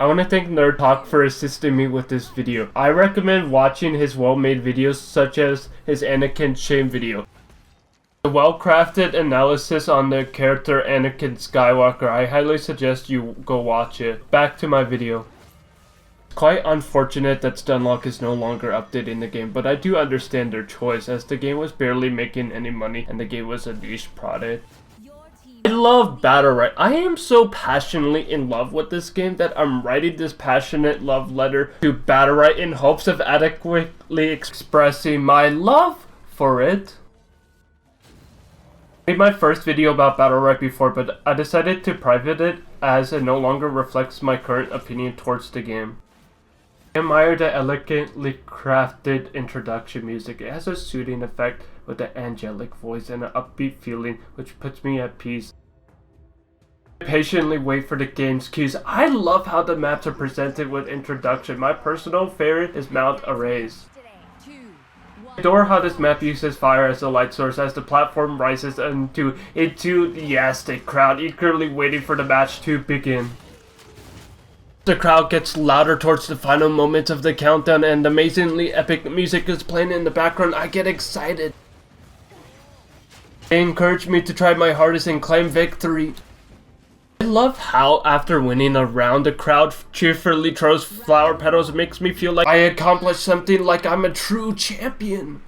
I want to thank Nerd Talk for assisting me with this video. I recommend watching his well-made videos such as his Anakin Shame video. The well-crafted analysis on the character Anakin Skywalker, I highly suggest you go watch it. Back to my video. It's quite unfortunate that Stunlock is no longer updating the game, but I do understand their choice as the game was barely making any money and the game was a niche product. I love Battlerite. I am so passionately in love with this game that I'm writing this passionate love letter to Battlerite in hopes of adequately expressing my love for it. I made my first video about Battlerite before, but I decided to private it as it no longer reflects my current opinion towards the game. I admire the elegantly crafted introduction music. It has a soothing effect with an angelic voice and an upbeat feeling which puts me at peace. I patiently wait for the game's cues. I love how the maps are presented with introduction. My personal favorite is Mount Arrays. I adore how this map uses fire as a light source as the platform rises into an enthusiastic crowd eagerly waiting for the match to begin. The crowd gets louder towards the final moments of the countdown and amazingly epic music is playing in the background. I get excited. They encourage me to try my hardest and claim victory. I love how after winning a round, the crowd cheerfully throws flower petals. It makes me feel like I accomplished something, like I'm a true champion.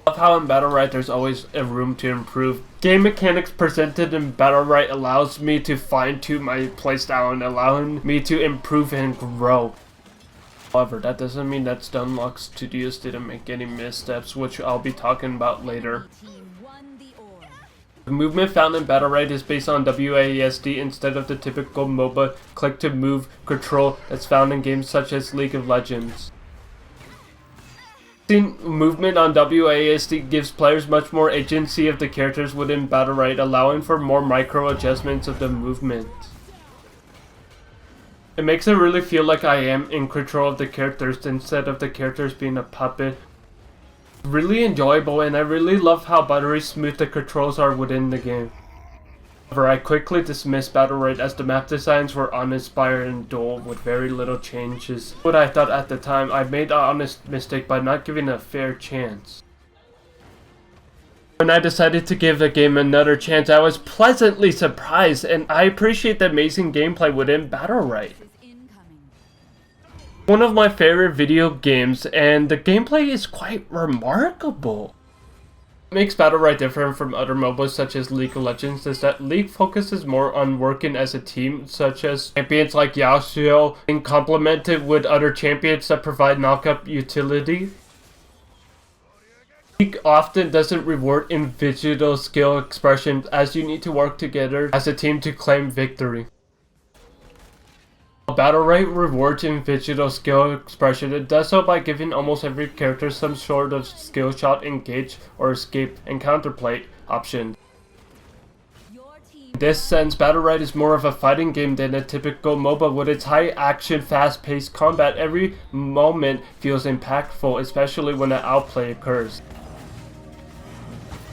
I love how in Battlerite there's always a room to improve. Game mechanics presented in Battlerite allows me to fine-tune my playstyle and allowing me to improve and grow. However, that doesn't mean that Stunlock Studios didn't make any missteps, which I'll be talking about later. The movement found in Battlerite is based on WASD instead of the typical MOBA click-to-move control that's found in games such as League of Legends. Movement on WASD gives players much more agency of the characters within Battlerite, allowing for more micro adjustments of the movement. It makes it really feel like I am in control of the characters instead of the characters being a puppet. Really enjoyable, and I really love how buttery smooth the controls are within the game. However, I quickly dismissed Battlerite as the map designs were uninspired and dull with very little changes. What I thought at the time, I made an honest mistake by not giving it a fair chance. When I decided to give the game another chance, I was pleasantly surprised, and I appreciate the amazing gameplay within Battlerite. One of my favorite video games, and the gameplay is quite remarkable. What makes Battlerite different from other MOBAs such as League of Legends is that League focuses more on working as a team, such as champions like Yasuo, and complemented with other champions that provide knockup utility. League often doesn't reward individual skill expression as you need to work together as a team to claim victory. Battlerite rewards individual skill expression. It does so by giving almost every character some sort of skill shot, engage, or escape and counterplay option. In this sense, Battlerite is more of a fighting game than a typical MOBA. With its high action, fast-paced combat, every moment feels impactful, especially when an outplay occurs.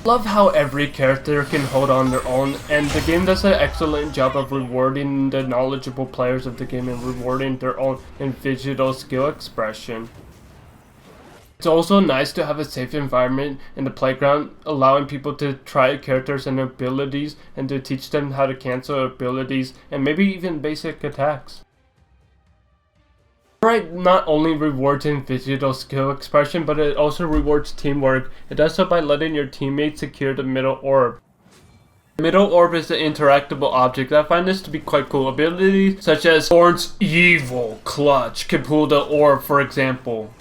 Love how every character can hold on their own, and the game does an excellent job of rewarding the knowledgeable players of the game and rewarding their own individual skill expression. It's also nice to have a safe environment in the playground, allowing people to try characters and abilities and to teach them how to cancel abilities and maybe even basic attacks. Battlerite not only rewards individual skill expression, but it also rewards teamwork. It does so by letting your teammates secure the middle orb. The middle orb is an interactable object. I find this to be quite cool. Abilities such as Thorn's Evil Clutch can pull the orb, for example.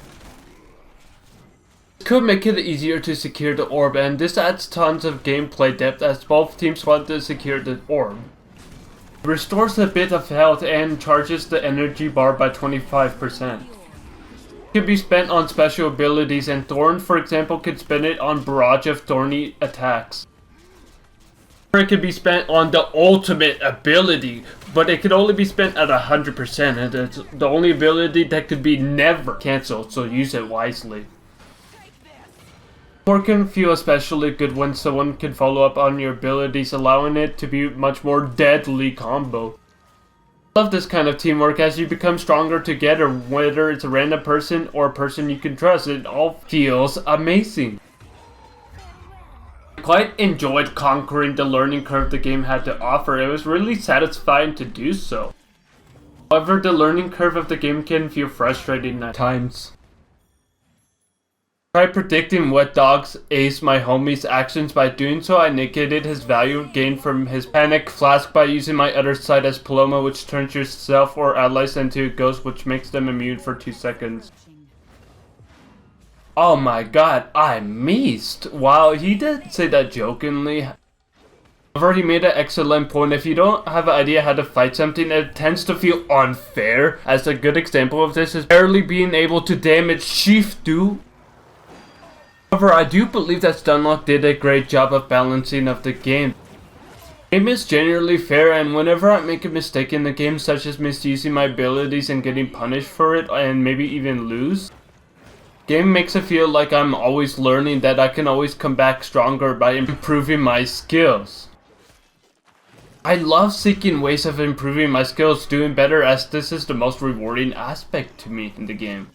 This could make it easier to secure the orb, and this adds tons of gameplay depth as both teams want to secure the orb. It restores a bit of health and charges the energy bar by 25%. It can be spent on special abilities, and Thorn, for example, can spend it on barrage of thorny attacks. Or it can be spent on the ultimate ability, but it can only be spent at 100%, and it's the only ability that could be never cancelled, so use it wisely. Support can feel especially good when someone can follow up on your abilities, allowing it to be much more deadly combo. Love this kind of teamwork as you become stronger together, whether it's a random person or a person you can trust. It all feels amazing. I quite enjoyed conquering the learning curve the game had to offer. It was really satisfying to do so. However, the learning curve of the game can feel frustrating at times. I tried predicting what dogs ace my homie's actions. By doing so, I negated his value gained from his panic flask by using my other side as Paloma, which turns yourself or allies into a ghost, which makes them immune for 2 seconds. Oh my god, I missed! While he did say that jokingly, however, he made an excellent point. If you don't have an idea how to fight something, it tends to feel unfair. As a good example of this is barely being able to damage Shift-Do. However, I do believe that Stunlock did a great job of balancing of the game. The game is generally fair, and whenever I make a mistake in the game, such as misusing my abilities and getting punished for it, and maybe even lose, the game makes it feel like I'm always learning, that I can always come back stronger by improving my skills. I love seeking ways of improving my skills, doing better, as this is the most rewarding aspect to me in the game.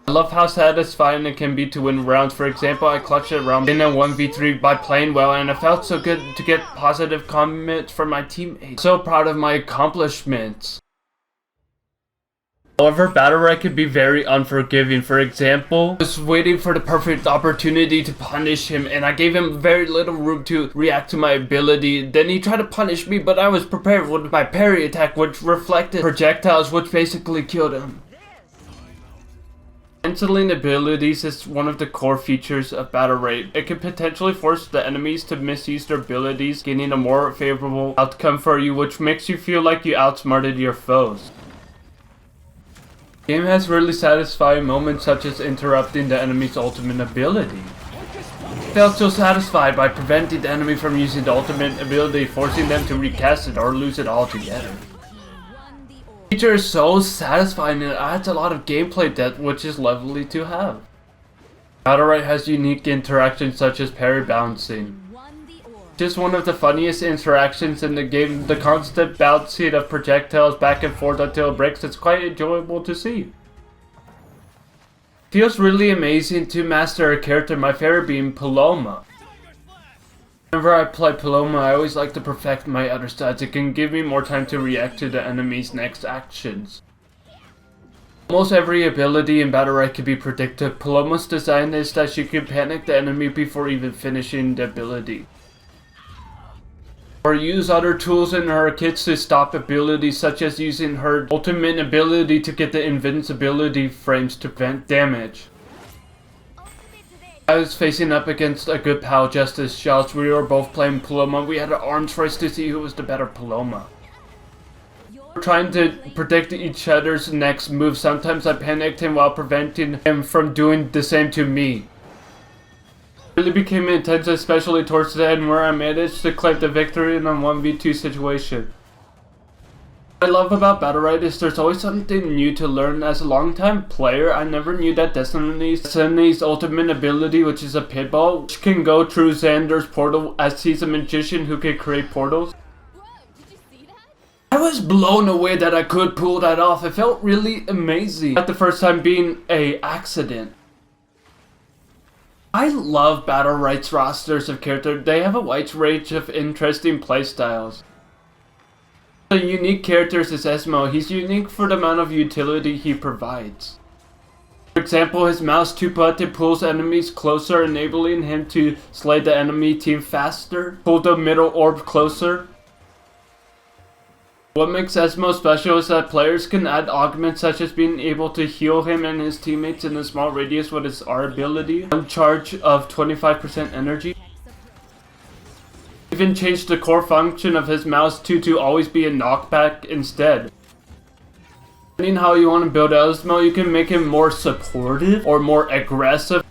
I love how satisfying it can be to win rounds. For example, I clutched a round in a 1v3 by playing well, and it felt so good to get positive comments from my teammates. So proud of my accomplishments. However, Battlerite could be very unforgiving. For example, I was waiting for the perfect opportunity to punish him, and I gave him very little room to react to my ability. Then he tried to punish me, but I was prepared with my parry attack, which reflected projectiles, which basically killed him. Canceling abilities is one of the core features of Battlerite. It can potentially force the enemies to misuse their abilities, gaining a more favorable outcome for you, which makes you feel like you outsmarted your foes. The game has really satisfying moments, such as interrupting the enemy's ultimate ability. I felt so satisfied by preventing the enemy from using the ultimate ability, forcing them to recast it or lose it altogether. The feature is so satisfying and it adds a lot of gameplay depth, which is lovely to have. Battlerite has unique interactions such as parry bouncing. Just one of the funniest interactions in the game, the constant bouncing of projectiles back and forth until it breaks. It's quite enjoyable to see. It feels really amazing to master a character, my favorite being Paloma. Whenever I play Paloma, I always like to perfect my other stats. It can give me more time to react to the enemy's next actions. Almost every ability in Battlerite can be predicted. Paloma's design is that she can panic the enemy before even finishing the ability, or use other tools in her kits to stop abilities, such as using her ultimate ability to get the invincibility frames to prevent damage. I was facing up against a good pal, Justice Shouts. We were both playing Paloma. We had an arms race to see who was the better Paloma. We were trying to predict each other's next move. Sometimes I panicked him while preventing him from doing the same to me. It really became intense, especially towards the end, where I managed to claim the victory in a 1v2 situation. What I love about Battlerite is there's always something new to learn. As a longtime player, I never knew that Destiny's ultimate ability, which is a pitball, which can go through Xander's portal, as he's a magician who can create portals. Whoa, did you see that? I was blown away that I could pull that off. It felt really amazing. At the first time being an accident. I love Battlerite's rosters of characters. They have a wide range of interesting playstyles. The unique characters is Esmo. He's unique for the amount of utility he provides. For example, his mouse 2-button pulls enemies closer, enabling him to slay the enemy team faster. Pull the middle orb closer. What makes Esmo special is that players can add augments, such as being able to heal him and his teammates in a small radius with his R ability, one charge of 25% energy. Even changed the core function of his mouse to always be a knockback instead. Depending how you want to build Esmo, you can make him more supportive or more aggressive.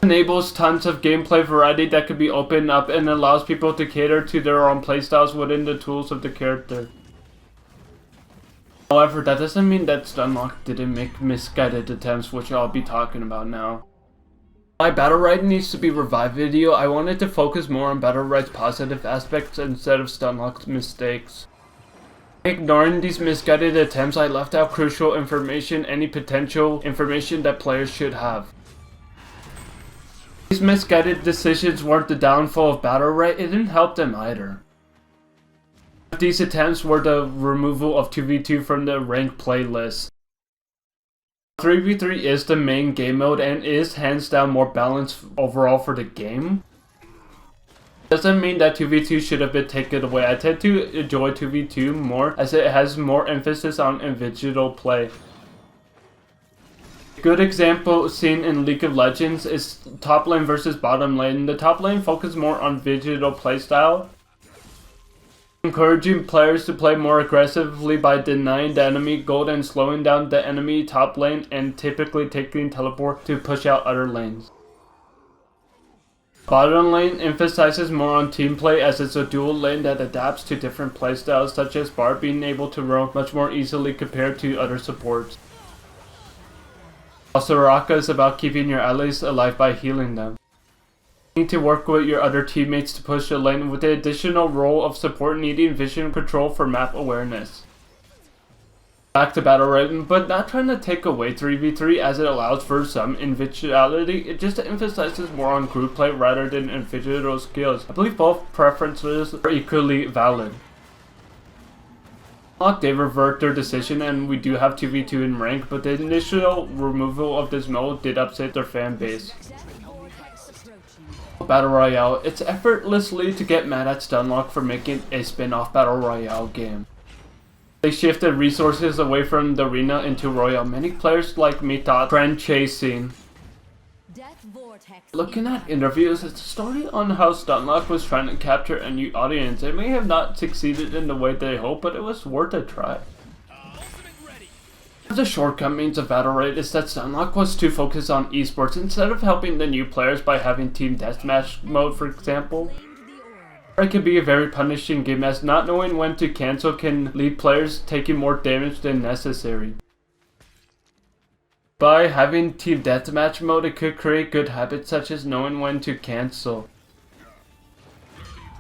It enables tons of gameplay variety that could be opened up and allows people to cater to their own playstyles within the tools of the character. However, that doesn't mean that Stunlock didn't make misguided attempts, which I'll be talking about now. My Battlerite needs to be revived video. I wanted to focus more on Battlerite's positive aspects instead of Stunlock's mistakes. Ignoring these misguided attempts, I left out crucial information, any potential information that players should have. These misguided decisions weren't the downfall of Battlerite, it didn't help them either. These attempts were the removal of 2v2 from the ranked playlist. 3v3 is the main game mode and is hands down more balanced overall for the game. Doesn't mean that 2v2 should have been taken away. I tend to enjoy 2v2 more as it has more emphasis on individual play. A good example seen in League of Legends is top lane versus bottom lane. The top lane focuses more on individual playstyle, encouraging players to play more aggressively by denying the enemy gold and slowing down the enemy top lane and typically taking teleport to push out other lanes. Bottom lane emphasizes more on team play as it's a dual lane that adapts to different playstyles, such as Bard being able to roam much more easily compared to other supports. Also, Soraka is about keeping your allies alive by healing them. You need to work with your other teammates to push the lane with the additional role of support needing vision control for map awareness. Back to Battlerite, but not trying to take away 3v3 as it allows for some individuality, it just emphasizes more on group play rather than individual skills. I believe both preferences are equally valid. They revert their decision and we do have 2v2 in rank, but the initial removal of this mode did upset their fan base. Battle Royale, it's effortlessly to get mad at Stunlock for making a spin-off Battle Royale game. They shifted resources away from the arena into Royale. Many players like me thought trend chasing. Looking at interviews, it's a story on how Stunlock was trying to capture a new audience. It may have not succeeded in the way they hoped, but it was worth a try. One of the shortcomings of Battlerite is that Stunlock was too focused on esports instead of helping the new players by having team deathmatch mode, for example. It can be a very punishing game as not knowing when to cancel can lead players taking more damage than necessary. By having team deathmatch mode, it could create good habits such as knowing when to cancel.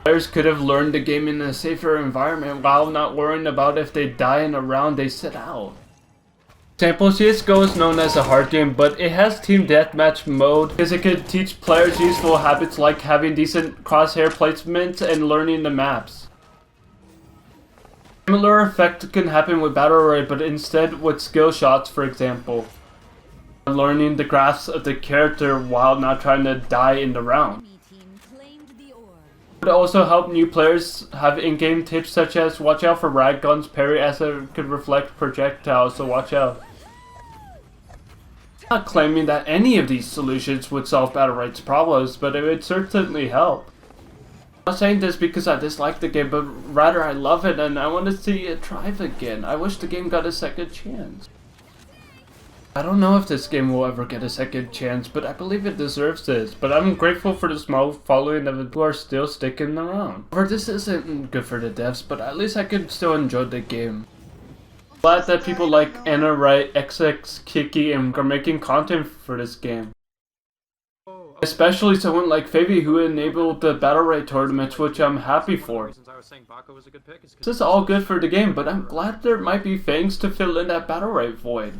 Players could have learned the game in a safer environment while not worrying about if they die in a round they sit out. Example, CSGO is known as a hard game, but it has team deathmatch mode because it could teach players useful habits like having decent crosshair placements and learning the maps. Similar effect can happen with Battlerite, but instead with skill shots, for example. Learning the graphs of the character while not trying to die in the round. It would also help new players have in-game tips such as watch out for rag guns parry as it could reflect projectiles, so watch out. I'm not claiming that any of these solutions would solve Battlerite's problems, but it would certainly help. I'm not saying this because I dislike the game, but rather I love it and I want to see it thrive again. I wish the game got a second chance. I don't know if this game will ever get a second chance, but I believe it deserves this. But I'm grateful for the small following of people who are still sticking around. Or this isn't good for the devs, but at least I can still enjoy the game. Glad that people like Anna Wright, XX, Kiki, and are making content for this game. Especially someone like Fabi who enabled the Battlerite tournaments, which I'm happy for. This is all good for the game, but I'm glad there might be things to fill in that Battlerite void.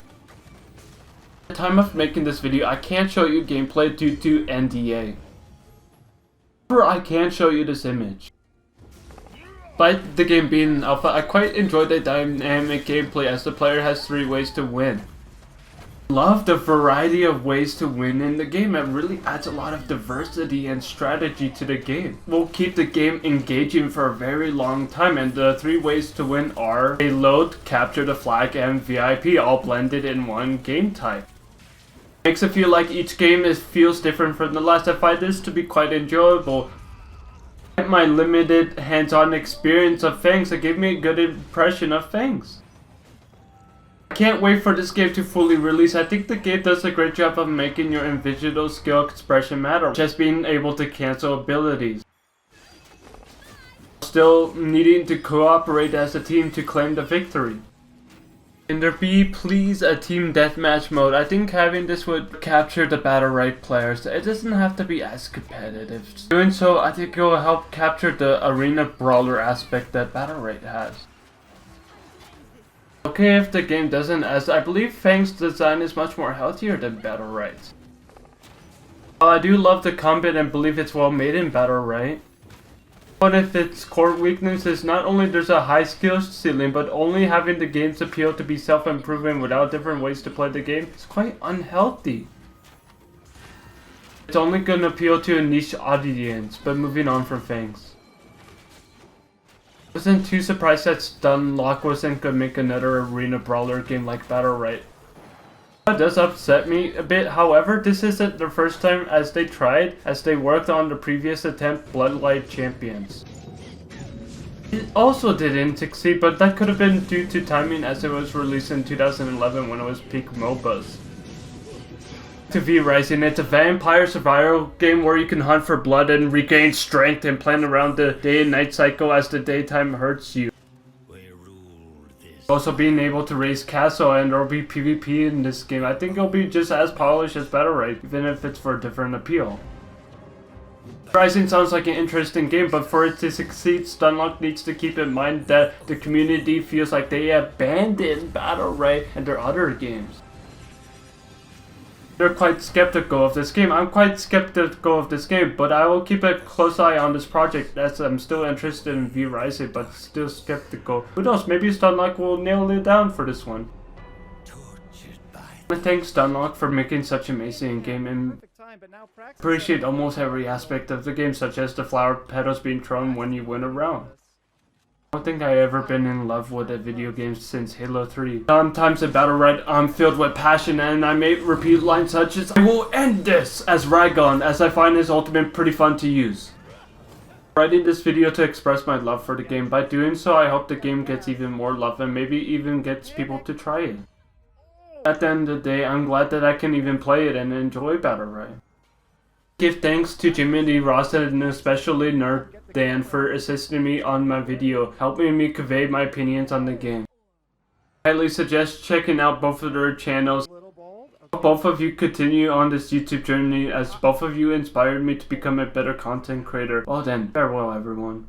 At the time of making this video, I can't show you gameplay due to NDA. However, I can show you this image. Despite the game being an alpha, I quite enjoy the dynamic gameplay as the player has 3 ways to win. Love the variety of ways to win in the game. It really adds a lot of diversity and strategy to the game. Will keep the game engaging for a very long time, and the 3 ways to win are Reload, Capture the Flag, and VIP, all blended in one game type. Makes it feel like each game feels different from the last. I find this to be quite enjoyable. My limited hands-on experience of things, it gave me a good impression of things. I can't wait for this game to fully release. I think the game does a great job of making your individual skill expression matter, just being able to cancel abilities. Still needing to cooperate as a team to claim the victory. Can there be, please, a team deathmatch mode? I think having this would capture the Battlerite players. It doesn't have to be as competitive. Doing so, I think it will help capture the arena brawler aspect that Battlerite has. Okay if the game doesn't, as I believe Fang's design is much more healthier than Battlerite's. While I do love the combat and believe it's well made in Battlerite, one of its core weaknesses is not only there's a high skill ceiling, but only having the game's appeal to be self-improving without different ways to play the game is quite unhealthy. It's only gonna appeal to a niche audience, but moving on from Fangs. I wasn't too surprised that Stunlock wasn't gonna make another arena brawler game like Battlerite. That does upset me a bit, however, this isn't the first time as they worked on the previous attempt, Bloodlight Champions. It also didn't succeed, but that could have been due to timing as it was released in 2011 when it was peak MOBAs. To V-Rising, it's a vampire survival game where you can hunt for blood and regain strength and plan around the day and night cycle as the daytime hurts you. Also being able to raise castle, and there'll be PvP in this game. I think it'll be just as polished as Battlerite, even if it's for a different appeal. Rising sounds like an interesting game, but for it to succeed, Stunlock needs to keep in mind that the community feels like they abandoned Battlerite and their other games. They're quite skeptical of this game. I'm quite skeptical of this game, but I will keep a close eye on this project as I'm still interested in V-Rising, but still skeptical. Who knows, maybe Stunlock will nail it down for this one. I thank Stunlock for making such an amazing game and appreciate almost every aspect of the game, such as the flower petals being thrown when you win a round. I don't think I've ever been in love with a video game since Halo 3. Sometimes in Battlerite I'm filled with passion and I may repeat lines such as "I will end this" as Ragon, as I find his ultimate pretty fun to use. I'm writing this video to express my love for the game. By doing so, I hope the game gets even more love and maybe even gets people to try it. At the end of the day, I'm glad that I can even play it and enjoy Battlerite. Give thanks to Jimothy Ross and especially Nerd Dan for assisting me on my video, helping me convey my opinions on the game. I highly suggest checking out both of their channels. Both of you continue on this YouTube journey as both of you inspired me to become a better content creator. Well then, farewell everyone.